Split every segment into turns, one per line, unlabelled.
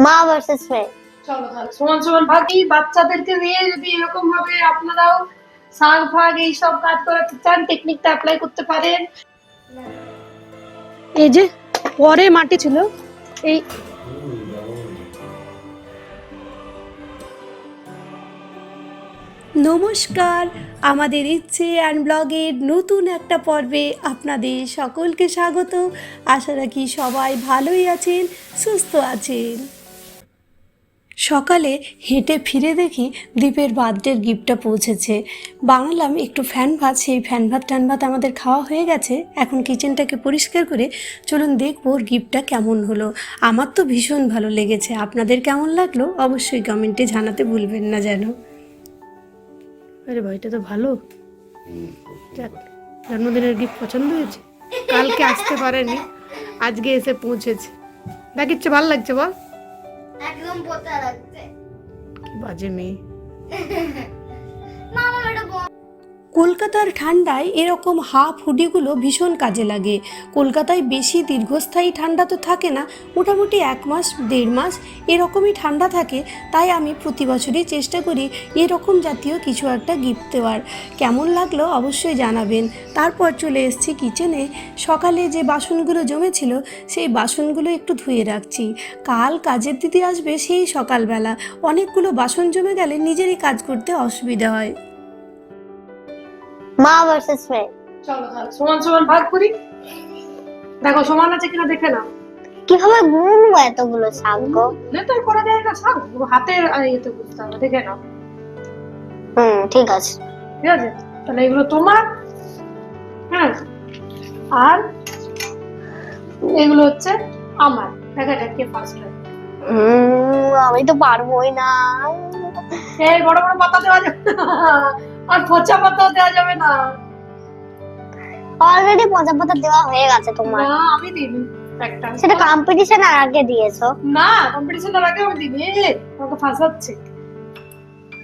মা ভার্সেস মেয়ে।
চলো তাহলে সমান সমান ভাগই। বাচ্চাদেরকে নিয়ে যদি এরকম ভাবে আপনারাও শাক ভাগ এইসব কাজ করাতে চান, টেকনিকটা অ্যাপ্লাই করতে পারেন। এই যে পরে মাটি ছিল এই
নমস্কার, আমাদের ইচ্ছে অ্যান্ড ব্লগের নতুন একটা পর্বে আপনাদের সকলকে স্বাগত। আশা রাখি সবাই ভালোই আছেন, সুস্থ আছেন। সকালে হেঁটে ফিরে দেখি দীপের বার্থডের গিফটটা পৌঁছেছে। বানালাম একটু ফ্যান ভাত, সেই ফ্যান ভাত টান ভাত আমাদের খাওয়া হয়ে গেছে। এখন কিচেনটাকে পরিষ্কার করে চলুন দেখবো ওর গিফটটা কেমন হলো। আমার তো ভীষণ ভালো লেগেছে, আপনাদের কেমন লাগলো অবশ্যই কমেন্টে জানাতে ভুলবেন না যেন। আরে ভাইটা তো ভালো, যাক, জন্মদিনের গিফট পছন্দ হয়েছে। কালকে আসতে পারেনি, আজকে এসে পৌঁছেছে। দেখিচ্ছে ভালো লাগছে বল?
একদম পোতা লাগছে।
কি বাজে মেয়ে।
মামা এটা
কলকাতার ঠান্ডায় এরকম হাফ হুডিগুলো ভীষণ কাজে লাগে। কলকাতায় বেশি দীর্ঘস্থায়ী ঠান্ডা তো থাকে না, মোটামুটি 1 মাস 1.5 মাস এরকমই ঠান্ডা থাকে। তাই আমি প্রতি বছরই চেষ্টা করি এরকম জাতীয় কিছু একটা গিফট দেওয়ার। কেমন লাগলো অবশ্যই জানাবেন। তারপর চলে এসেছি কিচেনে। সকালে যে বাসনগুলো জমেছিল সেই বাসনগুলো একটু ধুয়ে রাখছি। কাল কাজের দিদি আসবে সেই সকালবেলা, অনেকগুলো বাসন জমে গেলে নিজেরই কাজ করতে অসুবিধা হয়।
মা ভার্সেস মেয়ে।
চলো তাহলে সমান সমান ভাগ করি। দেখো সমান আছে কিনা দেখে নাও।
কিভাবে গুনবো এতগুলো শাক গো?
তো করা যায় না, শাক হাতের ইয়েতে বুঝতে হবে, দেখে নাও।
ঠিক আছে।
ঠিক আছে, তাহলে এগুলো তোমার, হ্যাঁ, আর এগুলো হচ্ছে আমার। দেখা যাক কে ফার্স্ট হয়।
আমি তো পারবোই না।
এই বড় বড় পাতা দেওয়া যাবে না, আর পচা পাতা দেওয়া যাবে না।
অলরেডি পচা পাতা দেওয়া হয়ে গেছে তোমার।
না আমি দিইনি একটা।
সেটা কম্পিটিশন আর আগে দিয়েছো।
না, কম্পিটিশনের আগে আমি দিইনি। আমাকে ফাঁসাচ্ছে।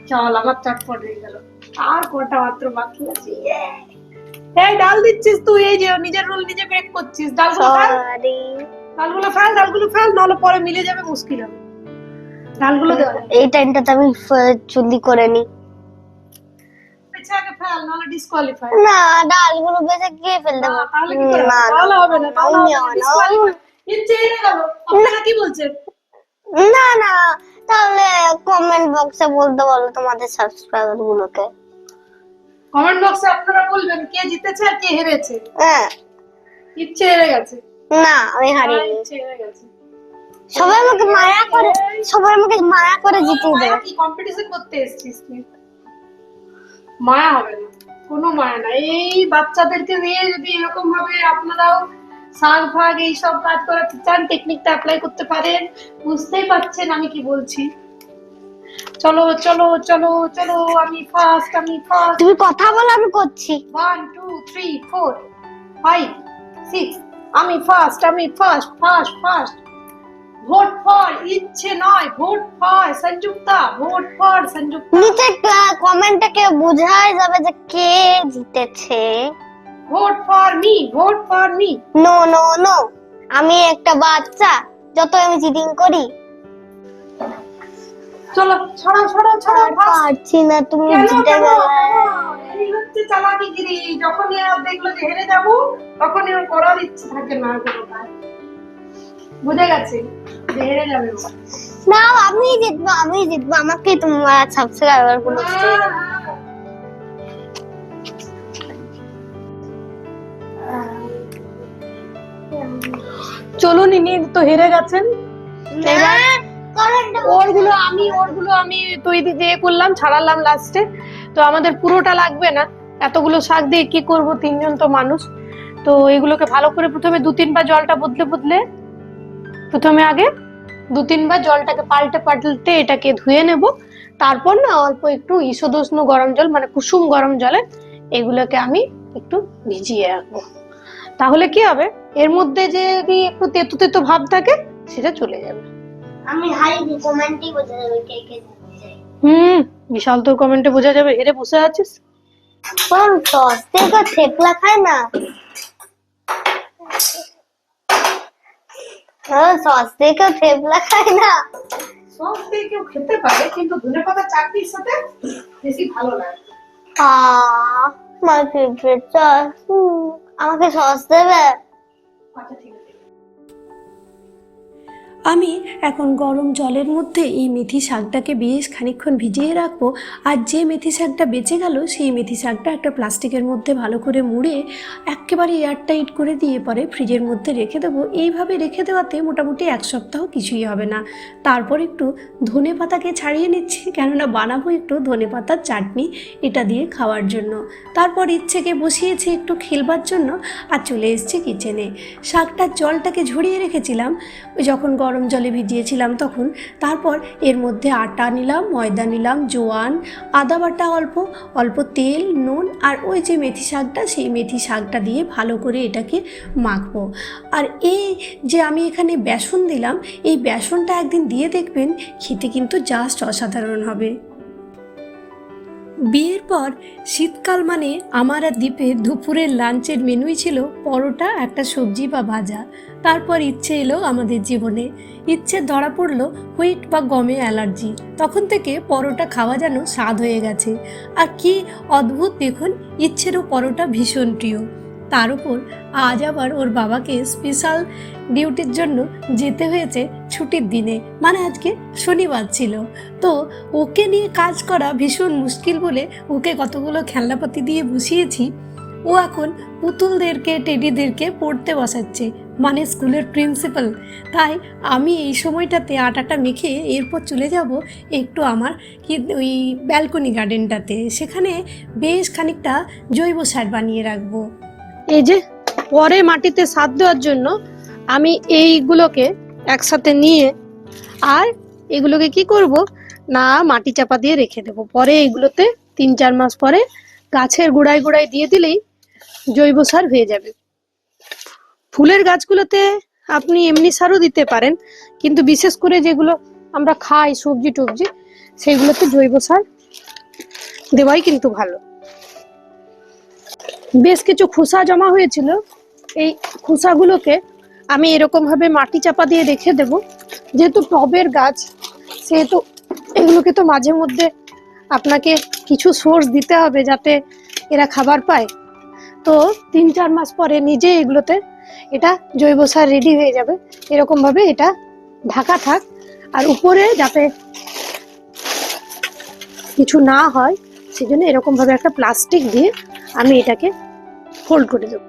চল, আমার চটপট হয়ে গেল। আর কটা মাত্র বাকি আছে। এই ডাল দিচ্ছিস তুই, এই যে নিজের রোল নিজে ব্রেক করছিস। ডালগুলো ফেল,
সরি।
ডালগুলো ফেল, নাহলে পরে মিলে যাবে, মুশকিল হবে। ডালগুলো দেওয়া যাবে।
এই টাইমটাতে আমি চুলি করে নি।
পেছনে আগে ফেল, নাহলে ডিসকোয়ালিফাই।
না, ডালগুলো বেঁচে গিয়ে ফেল দেবো।
তাহলে কি করে হবে? তাহলে হবে না, তাহলে হবে না, ডিসকোয়ালিফাই। ইচ্ছে এনে গেল। আপনারা কি বলছেন?
না না, তাহলে কমেন্ট বক্সে বলতে বলো তোমাদের সাবস্ক্রাইবার গুলোকে।
কমেন্ট বক্সে আপনারা বলবেন কে জিতেছে আর কে হেরেছে।
হ্যাঁ।
ইচ্ছে হেরে গেছে।
না, আমি হারিনি।
ইচ্ছে হেরে গেছে।
সবাই আমাকে মায়া করে জিতিয়ে দেবে।
কি কম্পিটিশন করতে এসেছিস তুই? মায়া হবে না, কোনো মায়া না। এই বাচ্চাদেরকে নিয়ে যদি এরকম ভাবে আপনারাও শাক ভাগ এইসব কাজ করাতে চান, টেকনিকটা অ্যাপ্লাই করতে পারেন। বুঝতেই পারছেন আমি কি বলছি। চলো চলো চলো চলো, আমি ফার্স্ট।
তুমি কথা বলো, আমি করছি।
1 2 3 4 5 6। আমি ফার্স্ট। ফার্স্ট। ভোট ফর ইচ্ছে নয়, vote for Sanjukta. Vote for Sanjukta.
নিচে কমেন্টে কেউ বুঝাই যাবে যে কে জিতেছে।
Vote for me, vote for me.
No no no, আমি একটা বাচ্চা, যত আমি চিটিং করি।
চলো ছড়াও।
পারছি না, তুমি জিতে গেলে।
এই হচ্ছে চালাকিগিরি। যখনই দেখলো যে হেরে যাবো, তখনই ওর করার ইচ্ছে থাকে না কোনো কাজ। বুঝে গেছে যে হেরে যাবে ও।
না, আমি জিতবো, আমাকে তোমার সাবস্ক্রাইবার গুলো।
চলুন, ইনি তো হেরে গেছেন। ওরগুলো আমি তৈরি দিয়ে করলাম, ছাড়ালাম লাস্টে। তো আমাদের পুরোটা লাগবে না, এতগুলো শাক দিয়ে কি করব, 3 জন তো মানুষ। তো এগুলোকে ভালো করে প্রথমে 2-3 বার জলটা বদলে প্রথমে আগে 2-3 বার জলটাকে পাল্টে এটাকে ধুয়ে নেব। তারপর না অল্প একটু ঈষদুষ্ণ গরম জল, মানে কুসুম গরম জলে এগুলোকে আমি একটু ভিজিয়ে রাখবো। তাহলে কি হবে, এর মধ্যে যে একটু তেতো তেতো ভাব থাকে সেটা চলে যাবে।
আমি হারিয়ে কমেন্টই বোঝা যাবে কে কে জিতছে।
বিশাল, তোর কমেন্টে বোঝা যাবে হেরে বসে আছিস।
কোন সস্তে থেপলা খায় না। সস দিয়ে কেউ থেপলা খায় না?
সস দিয়ে কেউ খেতে পারে, কিন্তু ধনেপাতা চাটনির সাথে বেশি ভালো লাগে।
My favourite sauce. আমাকে সস দেবে?
আচ্ছা ঠিক আছে।
আমি এখন গরম জলের মধ্যে এই মেথি শাকটাকে বেশ খানিকক্ষণ ভিজিয়ে রাখবো। আর যে মেথি শাকটা বেঁচে গেল সেই মেথি শাকটা একটা প্লাস্টিকের মধ্যে ভালো করে মুড়ে একেবারে এয়ারটাইট করে দিয়ে পরে ফ্রিজের মধ্যে রেখে দেবো। এইভাবে রেখে দেওয়াতে মোটামুটি 1 সপ্তাহ কিছুই হবে না। তারপর একটু ধনে পাতাকে ছাড়িয়ে নিচ্ছি, কেননা বানাবো একটু ধনে পাতার চাটনি এটা দিয়ে খাওয়ার জন্য। তারপর ইচ্ছেকে বসিয়েছি একটু খেলবার জন্য আর চলে এসেছি কিচেনে। শাকটার জলটাকে ঝরিয়ে রেখেছিলাম ওই যখন গরম জলে ভিজিয়েছিলাম তখন। তারপর এর মধ্যে আটা নিলাম, ময়দা নিলাম, জোয়ান, আদা বাটা অল্প অল্প, তেল, নুন আর ওই যে মেথি শাকটা, সেই মেথি শাকটা দিয়ে ভালো করে এটাকে মাখবো। আর এই যে আমি এখানে বেসন দিলাম, এই বেসনটা একদিন দিয়ে দেখবেন, খেতে কিন্তু জাস্ট অসাধারণ হবে। বিয়ের পর শীতকাল মানে আমার আর দীপের দুপুরের লাঞ্চের মেনুই ছিল পরোটা, একটা সবজি বা ভাজা। তারপর ইচ্ছে এলো আমাদের জীবনে, ইচ্ছে ধরা পড়লো হুইট বা গমে অ্যালার্জি। তখন থেকে পরোটা খাওয়া যেন স্বাদ হয়ে গেছে। আর কি অদ্ভুত দেখুন, ইচ্ছেরও পরোটা ভীষণ প্রিয়। তার উপর আজ আবার ওর বাবাকে স্পেশাল ডিউটির জন্য যেতে হয়েছে ছুটির দিনে, মানে আজকে শনিবার ছিল। তো ওকে নিয়ে কাজ করা ভীষণ মুশকিল বলে ওকে কতগুলো খেলনাপাতি দিয়ে বসিয়েছি। ও এখন পুতুলদেরকে, টেডিদেরকে পড়তে বসাচ্ছে, মানে স্কুলের প্রিন্সিপাল। তাই আমি এই সময়টাতে আটাটা মেখে এরপর চলে যাব একটু আমার ওই ব্যালকনি গার্ডেনটাতে। সেখানে বেশ খানিকটা জৈব সার বানিয়ে রাখবো।
এই যে পরে মাটিতে সার দেওয়ার জন্য আমি এইগুলোকে একসাথে নিয়ে আর এগুলোকে কি করব না, মাটি চাপা দিয়ে রেখে দেব। পরে এগুলোতে 3-4 মাস পরে গাছের গোড়ায় গোড়ায় দিয়ে দিলেই জৈব সার হয়ে যাবে। ফুলের গাছগুলোতে আপনি এমনি সারও দিতে পারেন, কিন্তু বিশেষ করে যেগুলো আমরা খাই সবজি টবজি, সেগুলোতে জৈব সার দেওয়াই কিন্তু ভালো। বেশ কিছু খোসা জমা হয়েছিল, এই খোসাগুলোকে আমি এরকম ভাবে মাটি চাপা দিয়ে রেখে দেব। যেহেতু টবের গাছ, সেহেতু এগুলোকে তো মাঝে মধ্যে আপনাকে কিছু সোর্স দিতে হবে যাতে এরা খাবার পায়। তো 3-4 মাস পরে নিজে এগুলোতে এটা জৈব সার রেডি হয়ে যাবে। এরকম ভাবে এটা ঢাকা থাক, আর উপরে যাতে কিছু না হয় সেজন্য এরকম ভাবে একটা প্লাস্টিক দিয়ে আমি এটাকে ফোল্ড করে দেবো।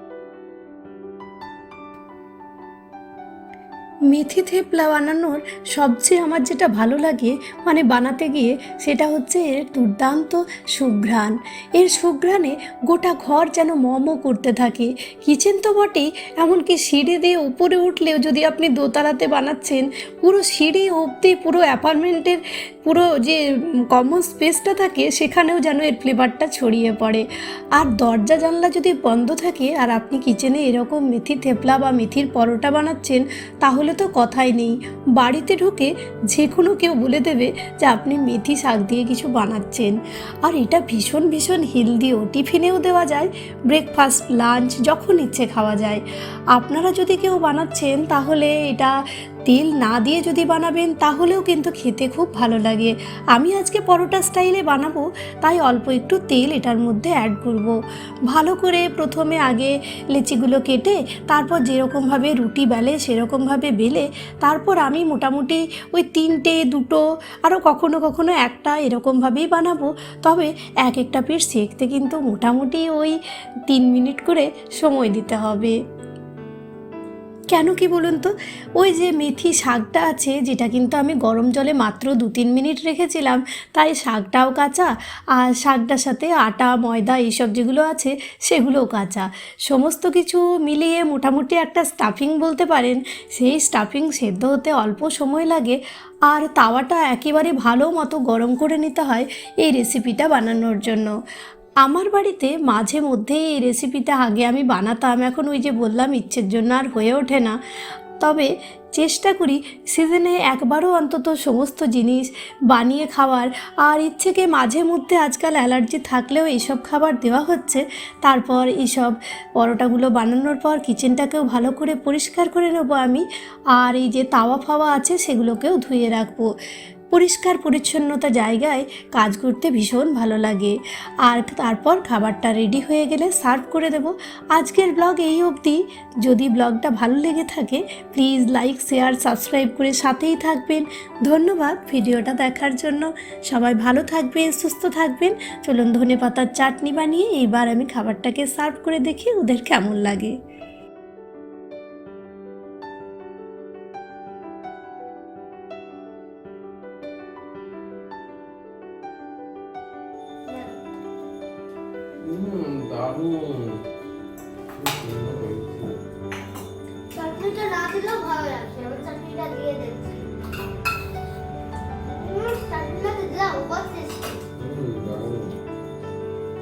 মেথি থেপলা বানানোর সবচেয়ে আমার যেটা ভালো লাগে মানে বানাতে গিয়ে, সেটা হচ্ছে এর দুর্দান্ত সুঘ্রাণ। এর সুঘ্রাণে গোটা ঘর যেন মম করতে থাকে। কিচেন তো বটেই, এমনকি সিঁড়ি দিয়ে উপরে উঠলেও যদি আপনি দোতলাতে বানাচ্ছেন, পুরো সিঁড়ি অবধি পুরো অ্যাপার্টমেন্টের পুরো যে কমন স্পেসটা থাকে সেখানেও যেন এর ফ্লেভারটা ছড়িয়ে পড়ে। আর দরজা জানলা যদি বন্ধ থাকে আর আপনি কিচেনে এরকম মেথি থেপলা বা মেথির পরোটা বানাচ্ছেন, তাহলে তো কথাই নেই। বাড়িতে ঢুকে যে কোনো কেউ বলে দেবে যে আপনি মেথি শাক দিয়ে কিছু বানাচ্ছেন। আর এটা ভীষণ ভীষণ হেলদিও, টিফিনেও দেওয়া যায়, ব্রেকফাস্ট, লাঞ্চ যখন ইচ্ছে খাওয়া যায়। আপনারা যদি কেউ বানাচ্ছেন তাহলে এটা তেল না দিয়ে যদি বানাবেন তাহলেও কিন্তু খেতে খুব ভালো লাগে। আমি আজকে পরোটা স্টাইলে বানাবো, তাই অল্প একটু তেল এটার মধ্যে অ্যাড করব। ভালো করে প্রথমে আগে লেচিগুলো কেটে, তারপর যেরকমভাবে রুটি বেলে সেরকমভাবে বেলে, তারপর আমি মোটামুটি ওই 3টে, 2টো, আরও কখনো কখনো একটা এরকমভাবেই বানাবো। তবে এক একটা পিস সেঁকতে কিন্তু মোটামুটি ওই 3 মিনিট করে সময় দিতে হবে। কেন কি বলুন তো, ওই যে মেথি শাকটা আছে, যেটা কিন্তু আমি গরম জলে মাত্র 2-3 মিনিট রেখেছিলাম, তাই শাকটাও কাঁচা আর শাকটার সাথে আটা, ময়দা এইসব যেগুলো আছে সেগুলোও কাঁচা। সমস্ত কিছু মিলিয়ে মোটামুটি একটা স্টাফিং বলতে পারেন। সেই স্টাফিং সেদ্ধ হতে অল্প সময় লাগে। আর তাওয়াটা একেবারে ভালো মতো গরম করে নিতে হয় এই রেসিপিটা বানানোর জন্য। আমার বাড়িতে মাঝে মধ্যে এই রেসিপিটা আগে আমি বানাতাম, এখন ওই যে বললাম ইচ্ছের জন্য আর হয়ে ওঠে না। তবে চেষ্টা করি সিজনে একবারও অন্তত সমস্ত জিনিস বানিয়ে খাওয়ার। আর ইচ্ছেকে মাঝে মধ্যে আজকাল অ্যালার্জি থাকলেও এইসব খাবার দেওয়া হচ্ছে। তারপর এইসব পরোটাগুলো বানানোর পর কিচেনটাকেও ভালো করে পরিষ্কার করে নেবো আমি। আর এই যে তাওয়া ফাওয়া আছে সেগুলোকেও ধুয়ে রাখবো। পরিষ্কার পরিচ্ছন্নতা জায়গায় কাজ করতে ভীষণ ভালো লাগে। আর তারপর খাবারটা রেডি হয়ে গেলে সার্ভ করে দেব। আজকের ব্লগ এই অবধি। যদি ব্লগটা ভালো লেগে থাকে প্লিজ লাইক শেয়ার সাবস্ক্রাইব করে সাথেই থাকবেন। ধন্যবাদ ভিডিওটা দেখার জন্য। সবাই ভালো থাকবেন, সুস্থ থাকবেন। চলুন ধনেপাতার চাটনি বানিয়ে এইবার আমি খাবারটাকে সার্ভ করে দেখি ওদের কেমন লাগে।
দারুণ, খুব সুন্দর হয়েছে।
চাটনিটা না দিলেও ভালো লাগছে, আমি চাটনিটা দিয়ে দিচ্ছি। চাটনিটা দিলাম, বহুত টেস্টি।